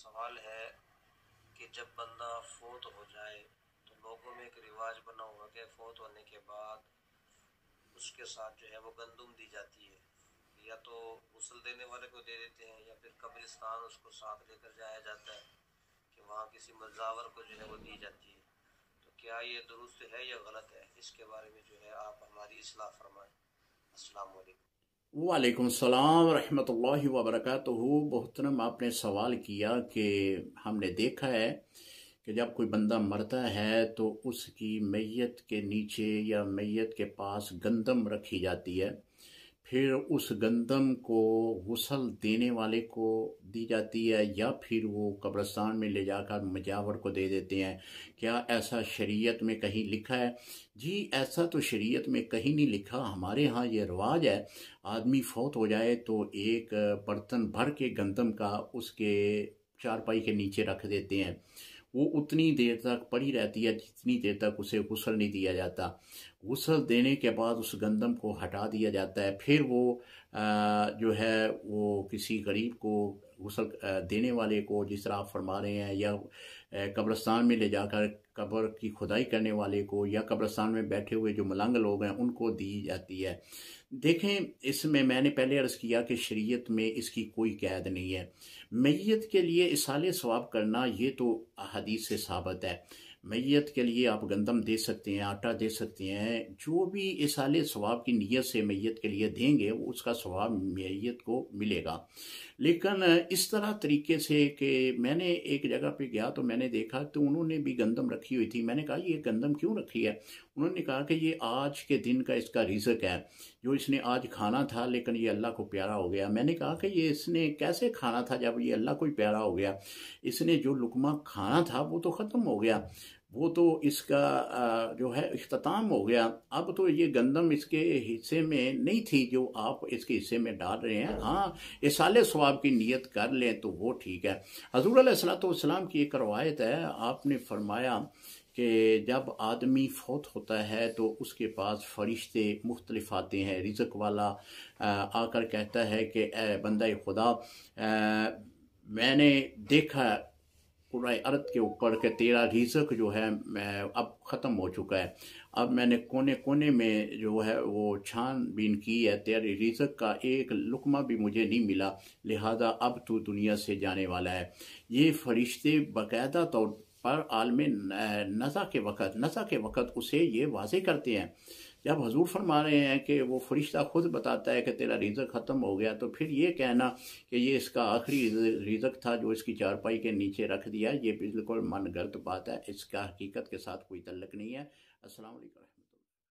سوال ہے کہ جب بندہ فوت ہو جائے تو لوگوں میں ایک رواج بنا ہوا کہ فوت ہونے کے بعد اس کے ساتھ جو ہے وہ گندم دی جاتی ہے، یا تو غسل دینے والے کو دے دیتے ہیں یا پھر قبرستان اس کو ساتھ لے کر جایا جاتا ہے کہ وہاں کسی مزاور کو جو ہے وہ دی جاتی ہے۔ تو کیا یہ درست ہے یا غلط ہے؟ اس کے بارے میں جو ہے آپ ہماری اصلاح فرمائیں۔ السلام علیکم۔ وعلیکم السلام ورحمۃ اللہ وبرکاتہ۔ محترم، آپ نے سوال کیا کہ ہم نے دیکھا ہے کہ جب کوئی بندہ مرتا ہے تو اس کی میت کے نیچے یا میت کے پاس گندم رکھی جاتی ہے، پھر اس گندم کو غسل دینے والے کو دی جاتی ہے یا پھر وہ قبرستان میں لے جا کر مجاور کو دے دیتے ہیں۔ کیا ایسا شریعت میں کہیں لکھا ہے؟ جی، ایسا تو شریعت میں کہیں نہیں لکھا۔ ہمارے ہاں یہ رواج ہے، آدمی فوت ہو جائے تو ایک برتن بھر کے گندم کا اس کے چارپائی کے نیچے رکھ دیتے ہیں۔ وہ اتنی دیر تک پڑی رہتی ہے جتنی دیر تک اسے غسل نہیں دیا جاتا۔ غسل دینے کے بعد اس گندم کو ہٹا دیا جاتا ہے، پھر وہ جو ہے وہ کسی غریب کو غسل دینے والے کو، جس طرح آپ فرما رہے ہیں، یا قبرستان میں لے جا کر قبر کی کھدائی کرنے والے کو، یا قبرستان میں بیٹھے ہوئے جو ملنگ لوگ ہیں ان کو دی جاتی ہے۔ دیکھیں، اس میں نے پہلے عرض کیا کہ شریعت میں اس کی کوئی قید نہیں ہے۔ میت کے لیے اصالِ ثواب کرنا یہ تو حدیث سے ثابت ہے۔ میت کے لیے آپ گندم دے سکتے ہیں، آٹا دے سکتے ہیں، جو بھی اصالِ ثواب کی نیت سے میت کے لیے دیں گے اس کا ثواب میت کو ملے گا۔ لیکن اس طرح طریقے سے کہ میں نے ایک جگہ پہ گیا تو میں نے دیکھا تو انہوں نے بھی گندم رکھی ہوئی تھی۔ میں نے کہا یہ گندم کیوں رکھی ہے؟ انہوں نے کہا کہ یہ آج کے دن کا اس کا رزق ہے، جو اس نے آج کھانا تھا لیکن یہ اللہ کو پیارا ہو گیا۔ میں نے کہا کہ یہ اس نے کیسے کھانا تھا جب یہ اللہ کو ہی پیارا ہو گیا؟ اس نے جو لقمہ کھانا تھا وہ تو ختم ہو گیا، وہ تو اس کا جو ہے اختتام ہو گیا۔ اب تو یہ گندم اس کے حصے میں نہیں تھی جو آپ اس کے حصے میں ڈال رہے ہیں۔ ہاں، اصالِ ثواب کی نیت کر لیں تو وہ ٹھیک ہے۔ حضور علیہ الصلوۃ کی ایک روایت ہے، آپ نے فرمایا کہ جب آدمی فوت ہوتا ہے تو اس کے پاس فرشتے مختلف آتے ہیں۔ رزق والا آ کر کہتا ہے کہ اے بندہ خدا، میں نے دیکھا پورے ارض کے اوپر کہ تیرا رزق جو ہے اب ختم ہو چکا ہے۔ اب میں نے کونے کونے میں جو ہے وہ چھان بین کی ہے، تیرے رزق کا ایک لقمہ بھی مجھے نہیں ملا، لہذا اب تو دنیا سے جانے والا ہے۔ یہ فرشتے باقاعدہ طور پر عالم نزع کے وقت اسے یہ واضح کرتے ہیں۔ جب حضور فرما رہے ہیں کہ وہ فرشتہ خود بتاتا ہے کہ تیرا رزق ختم ہو گیا، تو پھر یہ کہنا کہ یہ اس کا آخری رزق تھا جو اس کی چارپائی کے نیچے رکھ دیا، یہ بالکل من گھڑت بات ہے، اس کا حقیقت کے ساتھ کوئی تعلق نہیں ہے۔ السلام علیکم۔